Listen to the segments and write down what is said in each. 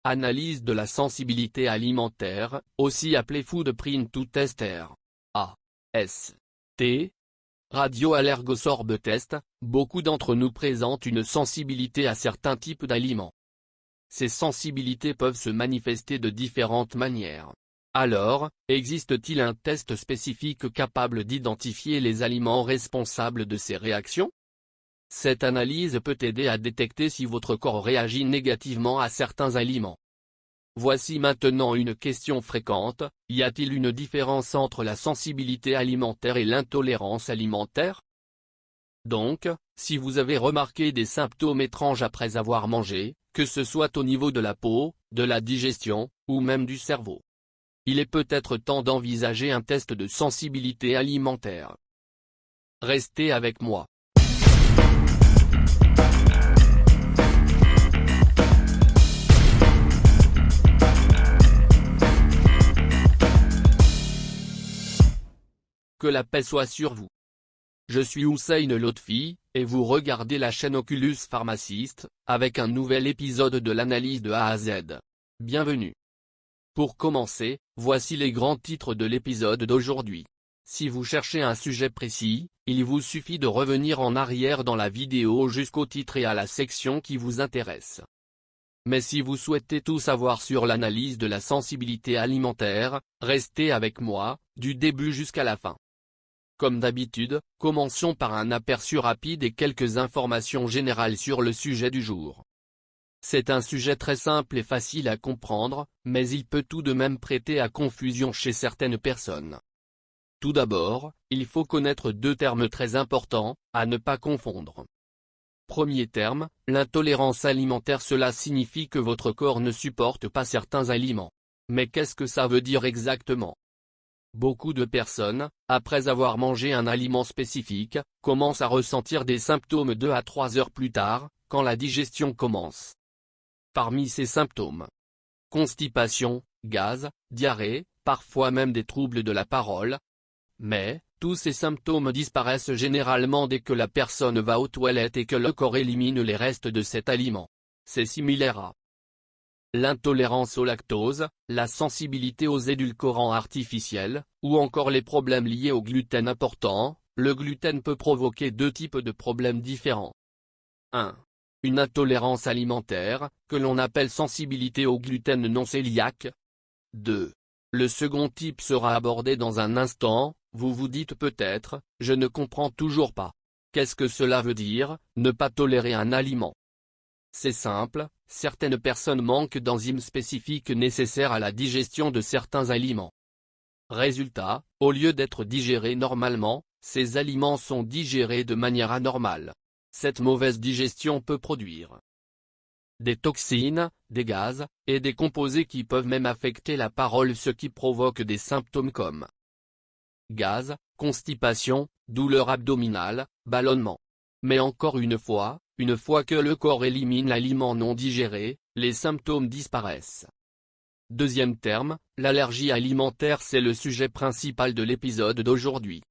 Analyse de la sensibilité alimentaire, aussi appelée Foodprint Tester. A.S.T. Radio-allergosorbe test, beaucoup d'entre nous présentent une sensibilité à certains types d'aliments. Ces sensibilités peuvent se manifester de différentes manières. Alors, existe-t-il un test spécifique capable d'identifier les aliments responsables de ces réactions? Cette analyse peut aider à détecter si votre corps réagit négativement à certains aliments. Voici maintenant une question fréquente, y a-t-il une différence entre la sensibilité alimentaire et l'intolérance alimentaire? Donc, si vous avez remarqué des symptômes étranges après avoir mangé, que ce soit au niveau de la peau, de la digestion, ou même du cerveau, il est peut-être temps d'envisager un test de sensibilité alimentaire. Restez avec moi. Que la paix soit sur vous. Je suis Hussein Lotfi, et vous regardez la chaîne Oculus Pharmacist, avec un nouvel épisode de l'analyse de A à Z. Bienvenue. Pour commencer, voici les grands titres de l'épisode d'aujourd'hui. Si vous cherchez un sujet précis, il vous suffit de revenir en arrière dans la vidéo jusqu'au titre et à la section qui vous intéresse. Mais si vous souhaitez tout savoir sur l'analyse de la sensibilité alimentaire, restez avec moi, du début jusqu'à la fin. Comme d'habitude, commençons par un aperçu rapide et quelques informations générales sur le sujet du jour. C'est un sujet très simple et facile à comprendre, mais il peut tout de même prêter à confusion chez certaines personnes. Tout d'abord, il faut connaître deux termes très importants, à ne pas confondre. Premier terme, l'intolérance alimentaire. Cela signifie que votre corps ne supporte pas certains aliments. Mais qu'est-ce que ça veut dire exactement? Beaucoup de personnes, après avoir mangé un aliment spécifique, commencent à ressentir des symptômes 2 à 3 heures plus tard, quand la digestion commence. Parmi ces symptômes, constipation, gaz, diarrhée, parfois même des troubles de la parole. Mais, tous ces symptômes disparaissent généralement dès que la personne va aux toilettes et que le corps élimine les restes de cet aliment. C'est similaire à l'intolérance au lactose, la sensibilité aux édulcorants artificiels, ou encore les problèmes liés au gluten importants. Le gluten peut provoquer deux types de problèmes différents. 1. Une intolérance alimentaire, que l'on appelle sensibilité au gluten non cœliaque. 2. Le second type sera abordé dans un instant. Vous vous dites peut-être, je ne comprends toujours pas. Qu'est-ce que cela veut dire, ne pas tolérer un aliment? C'est simple, certaines personnes manquent d'enzymes spécifiques nécessaires à la digestion de certains aliments. Résultat, au lieu d'être digérés normalement, ces aliments sont digérés de manière anormale. Cette mauvaise digestion peut produire des toxines, des gaz, et des composés qui peuvent même affecter la parole, ce qui provoque des symptômes comme gaz, constipation, douleur abdominale, ballonnement. Mais encore une fois que le corps élimine l'aliment non digéré, les symptômes disparaissent. Deuxième terme, l'allergie alimentaire. C'est le sujet principal de l'épisode d'aujourd'hui.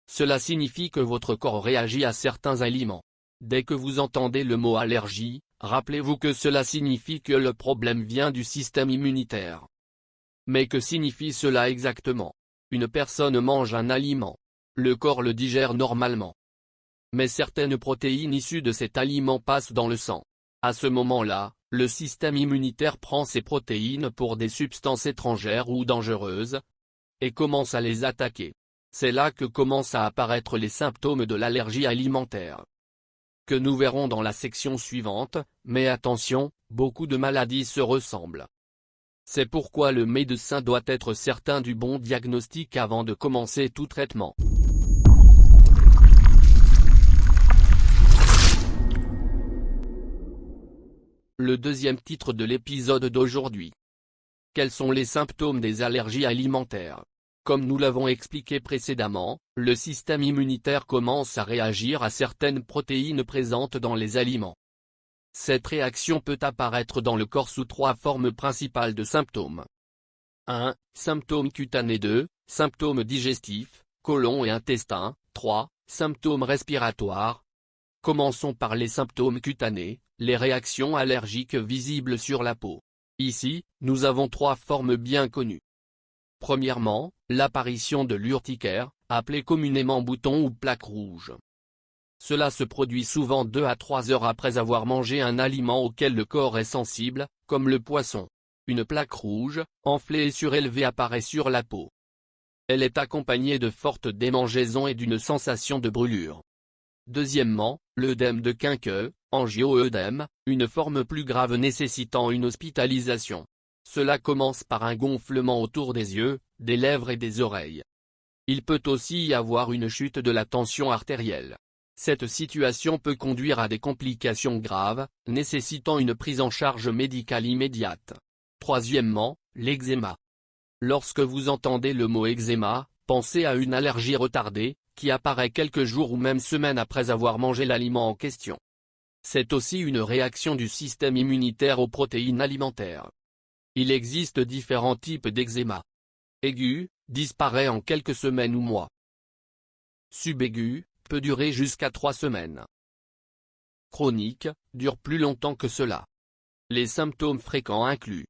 Cela signifie que votre corps réagit à certains aliments. Dès que vous entendez le mot allergie, rappelez-vous que cela signifie que le problème vient du système immunitaire. Mais que signifie cela exactement? Une personne mange un aliment. Le corps le digère normalement. Mais certaines protéines issues de cet aliment passent dans le sang. À ce moment-là, le système immunitaire prend ces protéines pour des substances étrangères ou dangereuses, et commence à les attaquer. C'est là que commencent à apparaître les symptômes de l'allergie alimentaire, que nous verrons dans la section suivante. Mais attention, beaucoup de maladies se ressemblent. C'est pourquoi le médecin doit être certain du bon diagnostic avant de commencer tout traitement. Le deuxième titre de l'épisode d'aujourd'hui. Quels sont les symptômes des allergies alimentaires? Comme nous l'avons expliqué précédemment, le système immunitaire commence à réagir à certaines protéines présentes dans les aliments. Cette réaction peut apparaître dans le corps sous 3 formes principales de symptômes. 1. Symptômes cutanés. 2. Symptômes digestifs, côlon et intestin. 3. Symptômes respiratoires. Commençons par les symptômes cutanés, les réactions allergiques visibles sur la peau. Ici, nous avons 3 formes bien connues. Premièrement, l'apparition de l'urticaire, appelé communément bouton ou plaque rouge. Cela se produit souvent 2 à 3 heures après avoir mangé un aliment auquel le corps est sensible, comme le poisson. Une plaque rouge, enflée et surélevée apparaît sur la peau. Elle est accompagnée de fortes démangeaisons et d'une sensation de brûlure. Deuxièmement, l'œdème de Quincke, angio-œdème, une forme plus grave nécessitant une hospitalisation. Cela commence par un gonflement autour des yeux, des lèvres et des oreilles. Il peut aussi y avoir une chute de la tension artérielle. Cette situation peut conduire à des complications graves, nécessitant une prise en charge médicale immédiate. Troisièmement, l'eczéma. Lorsque vous entendez le mot eczéma, pensez à une allergie retardée, qui apparaît quelques jours ou même semaines après avoir mangé l'aliment en question. C'est aussi une réaction du système immunitaire aux protéines alimentaires. Il existe différents types d'eczéma. Aigu, disparaît en quelques semaines ou mois. Subaigu, peut durer jusqu'à 3 semaines. Chronique, dure plus longtemps que cela. Les symptômes fréquents incluent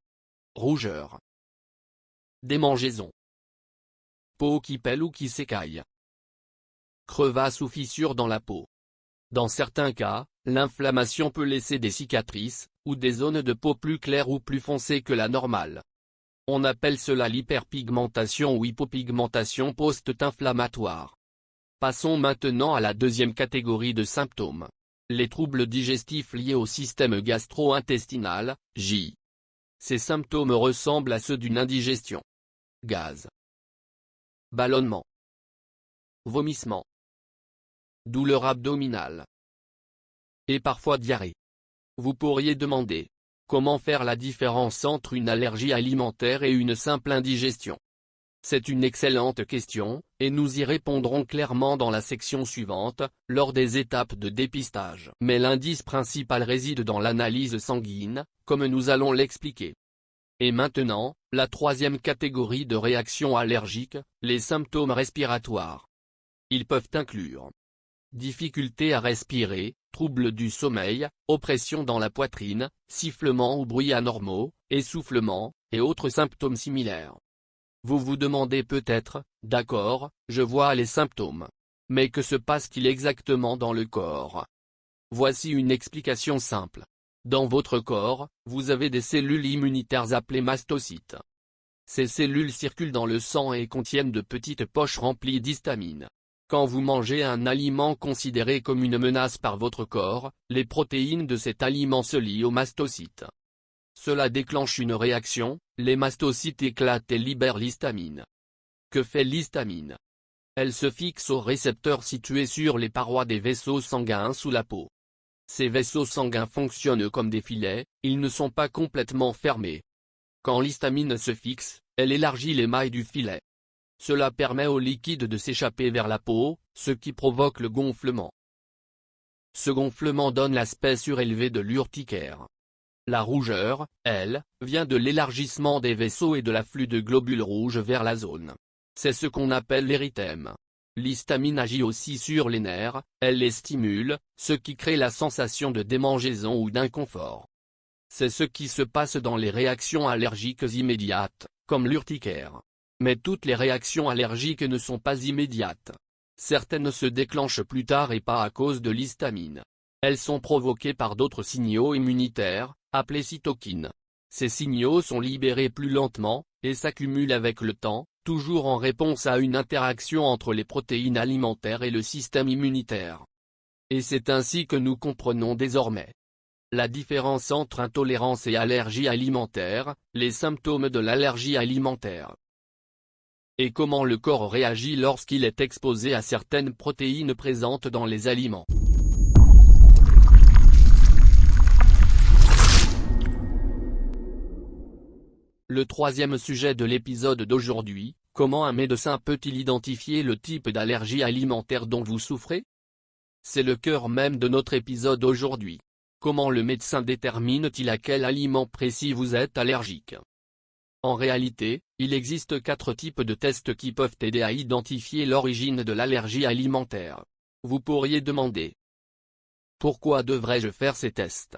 rougeur, démangeaison, peau qui pèle ou qui s'écaille, crevasse ou fissure dans la peau. Dans certains cas, l'inflammation peut laisser des cicatrices, ou des zones de peau plus claires ou plus foncées que la normale. On appelle cela l'hyperpigmentation ou hypopigmentation post-inflammatoire. Passons maintenant à la deuxième catégorie de symptômes. Les troubles digestifs liés au système gastro-intestinal, GI. Ces symptômes ressemblent à ceux d'une indigestion. Gaz, ballonnement, vomissement, douleur abdominale et parfois diarrhée. Vous pourriez demander, comment faire la différence entre une allergie alimentaire et une simple indigestion? C'est une excellente question, et nous y répondrons clairement dans la section suivante, lors des étapes de dépistage. Mais l'indice principal réside dans l'analyse sanguine, comme nous allons l'expliquer. Et maintenant, la troisième catégorie de réactions allergiques, les symptômes respiratoires. Ils peuvent inclure difficulté à respirer, troubles du sommeil, oppression dans la poitrine, sifflements ou bruits anormaux, essoufflement, et autres symptômes similaires. Vous vous demandez peut-être, d'accord, je vois les symptômes. Mais que se passe-t-il exactement dans le corps? Voici une explication simple. Dans votre corps, vous avez des cellules immunitaires appelées mastocytes. Ces cellules circulent dans le sang et contiennent de petites poches remplies d'histamine. Quand vous mangez un aliment considéré comme une menace par votre corps, les protéines de cet aliment se lient aux mastocytes. Cela déclenche une réaction, les mastocytes éclatent et libèrent l'histamine. Que fait l'histamine? Elle se fixe aux récepteurs situés sur les parois des vaisseaux sanguins sous la peau. Ces vaisseaux sanguins fonctionnent comme des filets, ils ne sont pas complètement fermés. Quand l'histamine se fixe, elle élargit les mailles du filet. Cela permet au liquide de s'échapper vers la peau, ce qui provoque le gonflement. Ce gonflement donne l'aspect surélevé de l'urticaire. La rougeur, elle, vient de l'élargissement des vaisseaux et de l'afflux de globules rouges vers la zone. C'est ce qu'on appelle l'érythème. L'histamine agit aussi sur les nerfs, elle les stimule, ce qui crée la sensation de démangeaison ou d'inconfort. C'est ce qui se passe dans les réactions allergiques immédiates, comme l'urticaire. Mais toutes les réactions allergiques ne sont pas immédiates. Certaines se déclenchent plus tard et pas à cause de l'histamine. Elles sont provoquées par d'autres signaux immunitaires, appelés cytokines. Ces signaux sont libérés plus lentement, et s'accumulent avec le temps, toujours en réponse à une interaction entre les protéines alimentaires et le système immunitaire. Et c'est ainsi que nous comprenons désormais la différence entre intolérance et allergie alimentaire, les symptômes de l'allergie alimentaire. Et comment le corps réagit lorsqu'il est exposé à certaines protéines présentes dans les aliments. Le troisième sujet de l'épisode d'aujourd'hui, comment un médecin peut-il identifier le type d'allergie alimentaire dont vous souffrez? C'est le cœur même de notre épisode aujourd'hui. Comment le médecin détermine-t-il à quel aliment précis vous êtes allergique? En réalité, il existe 4 types de tests qui peuvent aider à identifier l'origine de l'allergie alimentaire. Vous pourriez demander: pourquoi devrais-je faire ces tests?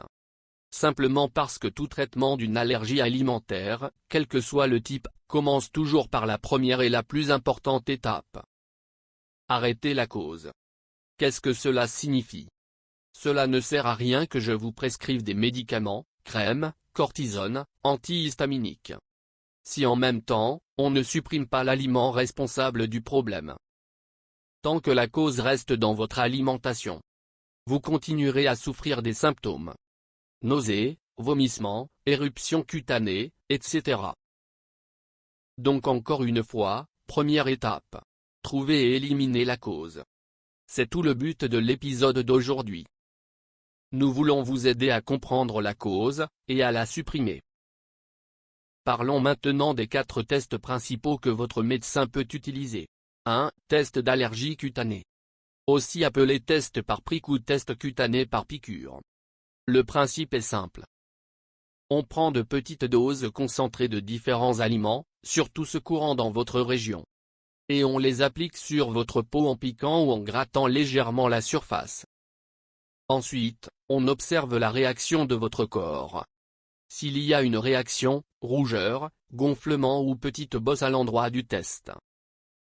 simplement parce que tout traitement d'une allergie alimentaire, quel que soit le type, commence toujours par la première et la plus importante étape. Arrêter la cause. Qu'est-ce que cela signifie? Cela ne sert à rien que je vous prescrive des médicaments, crèmes, cortisone, antihistaminiques, si en même temps, on ne supprime pas l'aliment responsable du problème. Tant que la cause reste dans votre alimentation, vous continuerez à souffrir des symptômes. Nausées, vomissements, éruptions cutanées, etc. Donc encore une fois, première étape. Trouver et éliminer la cause. C'est tout le but de l'épisode d'aujourd'hui. Nous voulons vous aider à comprendre la cause, et à la supprimer. Parlons maintenant des 4 tests principaux que votre médecin peut utiliser. 1. Test d'allergie cutanée. Aussi appelé test par prick ou test cutané par piqûre. Le principe est simple. On prend de petites doses concentrées de différents aliments, surtout ceux courants dans votre région. Et on les applique sur votre peau en piquant ou en grattant légèrement la surface. Ensuite, on observe la réaction de votre corps. S'il y a une réaction, rougeur, gonflement ou petite bosse à l'endroit du test,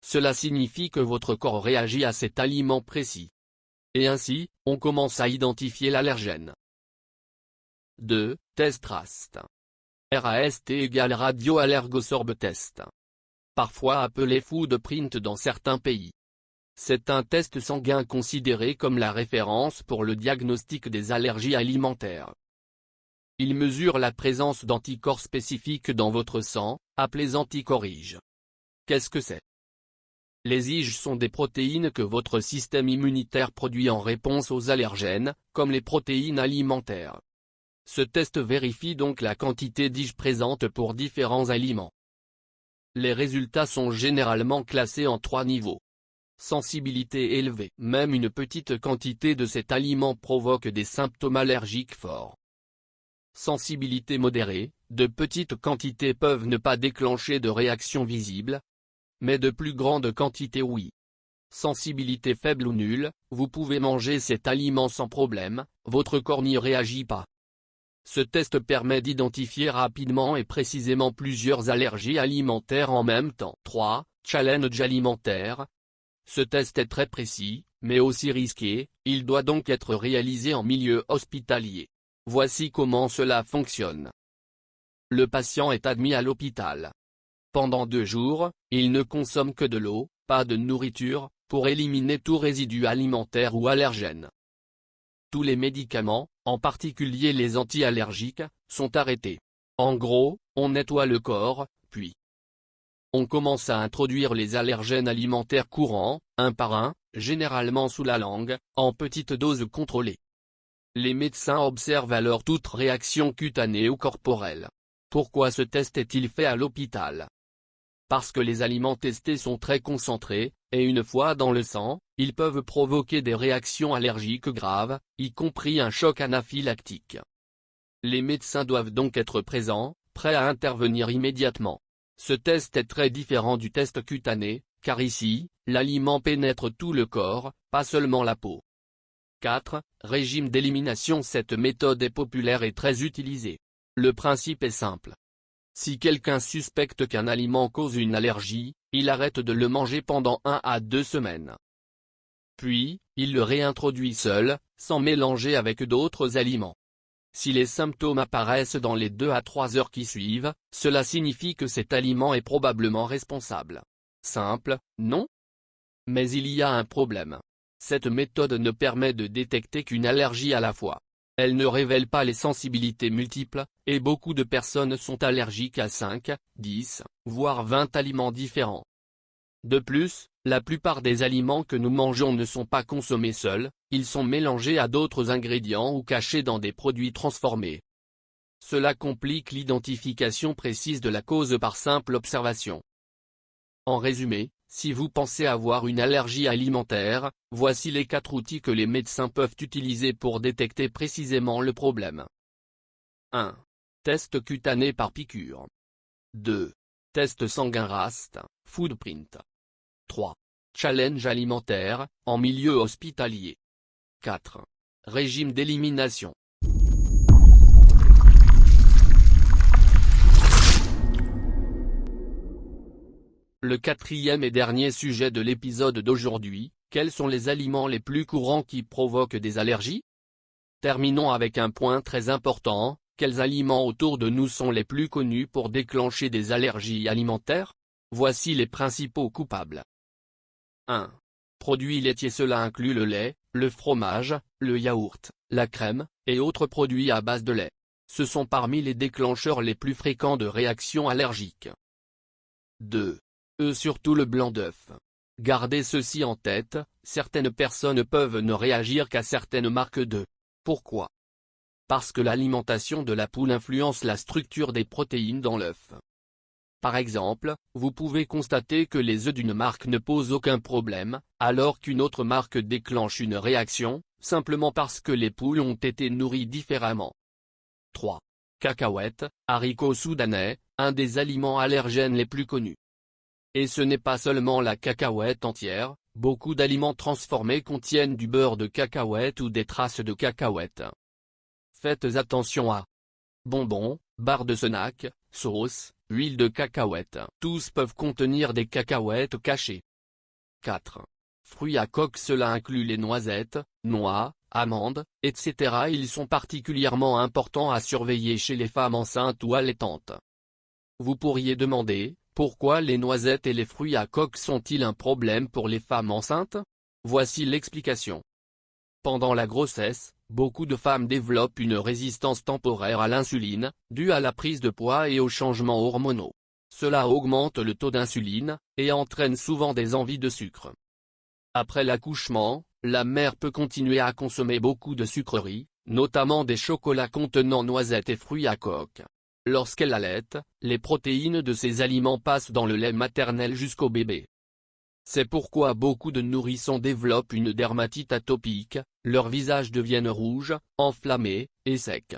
cela signifie que votre corps réagit à cet aliment précis. Et ainsi, on commence à identifier l'allergène. 2. Test RAST. RAST égale radioallergosorb test. Parfois appelé footprint dans certains pays. C'est un test sanguin considéré comme la référence pour le diagnostic des allergies alimentaires. Il mesure la présence d'anticorps spécifiques dans votre sang, appelés anticorps IgE. Qu'est-ce que c'est? Les IgE sont des protéines que votre système immunitaire produit en réponse aux allergènes, comme les protéines alimentaires. Ce test vérifie donc la quantité d'IgE présente pour différents aliments. Les résultats sont généralement classés en 3 niveaux. Sensibilité élevée. Même une petite quantité de cet aliment provoque des symptômes allergiques forts. Sensibilité modérée. De petites quantités peuvent ne pas déclencher de réaction visible, mais de plus grandes quantités oui. Sensibilité faible ou nulle. Vous pouvez manger cet aliment sans problème, votre corps n'y réagit pas. Ce test permet d'identifier rapidement et précisément plusieurs allergies alimentaires en même temps. 3. Challenge alimentaire. Ce test est très précis, mais aussi risqué, il doit donc être réalisé en milieu hospitalier. Voici comment cela fonctionne. Le patient est admis à l'hôpital. Pendant 2 jours, il ne consomme que de l'eau, pas de nourriture, pour éliminer tout résidu alimentaire ou allergène. Tous les médicaments, en particulier les anti-allergiques, sont arrêtés. En gros, on nettoie le corps, puis on commence à introduire les allergènes alimentaires courants, un par un, généralement sous la langue, en petites doses contrôlées. Les médecins observent alors toute réaction cutanée ou corporelle. Pourquoi ce test est-il fait à l'hôpital? Parce que les aliments testés sont très concentrés, et une fois dans le sang, ils peuvent provoquer des réactions allergiques graves, y compris un choc anaphylactique. Les médecins doivent donc être présents, prêts à intervenir immédiatement. Ce test est très différent du test cutané, car ici, l'aliment pénètre tout le corps, pas seulement la peau. 4. Régime d'élimination. Cette méthode est populaire et très utilisée. Le principe est simple. Si quelqu'un suspecte qu'un aliment cause une allergie, il arrête de le manger pendant 1 à 2 semaines. Puis, il le réintroduit seul, sans mélanger avec d'autres aliments. Si les symptômes apparaissent dans les 2 à 3 heures qui suivent, cela signifie que cet aliment est probablement responsable. Simple, non? Mais il y a un problème. Cette méthode ne permet de détecter qu'une allergie à la fois. Elle ne révèle pas les sensibilités multiples, et beaucoup de personnes sont allergiques à 5, 10, voire 20 aliments différents. De plus, la plupart des aliments que nous mangeons ne sont pas consommés seuls, ils sont mélangés à d'autres ingrédients ou cachés dans des produits transformés. Cela complique l'identification précise de la cause par simple observation. En résumé, si vous pensez avoir une allergie alimentaire, voici les 4 outils que les médecins peuvent utiliser pour détecter précisément le problème. 1. Test cutané par piqûre. 2. Test sanguin RAST, footprint. 3. Challenge alimentaire, en milieu hospitalier. 4. Régime d'élimination. Le quatrième et dernier sujet de l'épisode d'aujourd'hui, quels sont les aliments les plus courants qui provoquent des allergies? Terminons avec un point très important, quels aliments autour de nous sont les plus connus pour déclencher des allergies alimentaires? Voici les principaux coupables. 1. Produits laitiers. Cela inclut le lait, le fromage, le yaourt, la crème, et autres produits à base de lait. Ce sont parmi les déclencheurs les plus fréquents de réactions allergiques. 2. Surtout le blanc d'œuf. Gardez ceci en tête, certaines personnes peuvent ne réagir qu'à certaines marques d'œufs. Pourquoi? Parce que l'alimentation de la poule influence la structure des protéines dans l'œuf. Par exemple, vous pouvez constater que les œufs d'une marque ne posent aucun problème, alors qu'une autre marque déclenche une réaction, simplement parce que les poules ont été nourries différemment. 3. Cacahuètes, haricots soudanais, un des aliments allergènes les plus connus. Et ce n'est pas seulement la cacahuète entière, beaucoup d'aliments transformés contiennent du beurre de cacahuète ou des traces de cacahuètes. Faites attention à bonbons, barres de snack, sauces, huile de cacahuète. Tous peuvent contenir des cacahuètes cachées. 4. Fruits à coque. Cela inclut les noisettes, noix, amandes, etc. Ils sont particulièrement importants à surveiller chez les femmes enceintes ou allaitantes. Vous pourriez demander, pourquoi les noisettes et les fruits à coque sont-ils un problème pour les femmes enceintes? Voici l'explication. Pendant la grossesse, beaucoup de femmes développent une résistance temporaire à l'insuline, due à la prise de poids et aux changements hormonaux. Cela augmente le taux d'insuline, et entraîne souvent des envies de sucre. Après l'accouchement, la mère peut continuer à consommer beaucoup de sucreries, notamment des chocolats contenant noisettes et fruits à coque. Lorsqu'elle allaite, les protéines de ces aliments passent dans le lait maternel jusqu'au bébé. C'est pourquoi beaucoup de nourrissons développent une dermatite atopique, leur visage deviennent rouge, enflammé, et sec.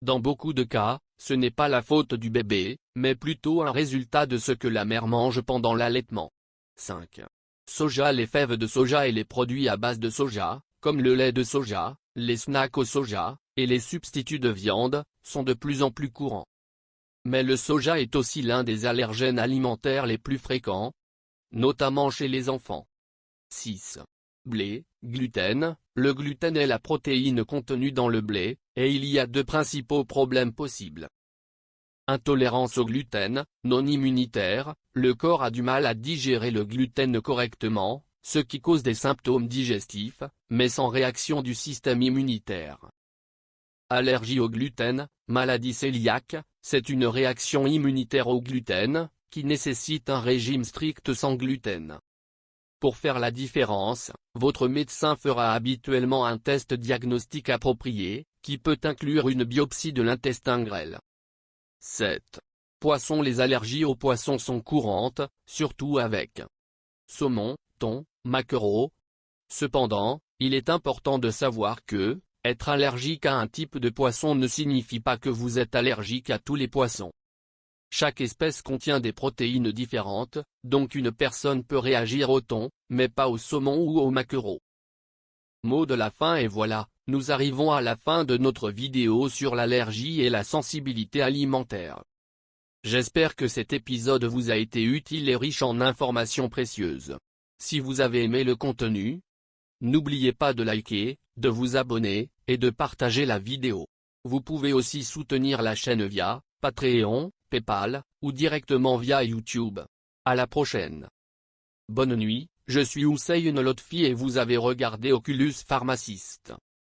Dans beaucoup de cas, ce n'est pas la faute du bébé, mais plutôt un résultat de ce que la mère mange pendant l'allaitement. 5. Soja. Les fèves de soja et les produits à base de soja, comme le lait de soja, les snacks au soja, et les substituts de viande, sont de plus en plus courants. Mais le soja est aussi l'un des allergènes alimentaires les plus fréquents, notamment chez les enfants. 6. Blé, gluten. Le gluten est la protéine contenue dans le blé, et il y a deux principaux problèmes possibles. Intolérance au gluten, non immunitaire, le corps a du mal à digérer le gluten correctement, ce qui cause des symptômes digestifs, mais sans réaction du système immunitaire. Allergie au gluten, maladie cœliaque, c'est une réaction immunitaire au gluten, qui nécessite un régime strict sans gluten. Pour faire la différence, votre médecin fera habituellement un test diagnostique approprié, qui peut inclure une biopsie de l'intestin grêle. 7. Poisson. Les allergies aux poissons sont courantes, surtout avec saumon, thon, maquereau. Cependant, il est important de savoir que, être allergique à un type de poisson ne signifie pas que vous êtes allergique à tous les poissons. Chaque espèce contient des protéines différentes, donc une personne peut réagir au thon, mais pas au saumon ou au maquereau. Mot de la fin. Et voilà, nous arrivons à la fin de notre vidéo sur l'allergie et la sensibilité alimentaire. J'espère que cet épisode vous a été utile et riche en informations précieuses. Si vous avez aimé le contenu, n'oubliez pas de liker, de vous abonner, et de partager la vidéo. Vous pouvez aussi soutenir la chaîne via Patreon, PayPal, ou directement via YouTube. À la prochaine. Bonne nuit, je suis Hussein Lotfi et vous avez regardé Oculus Pharmacist.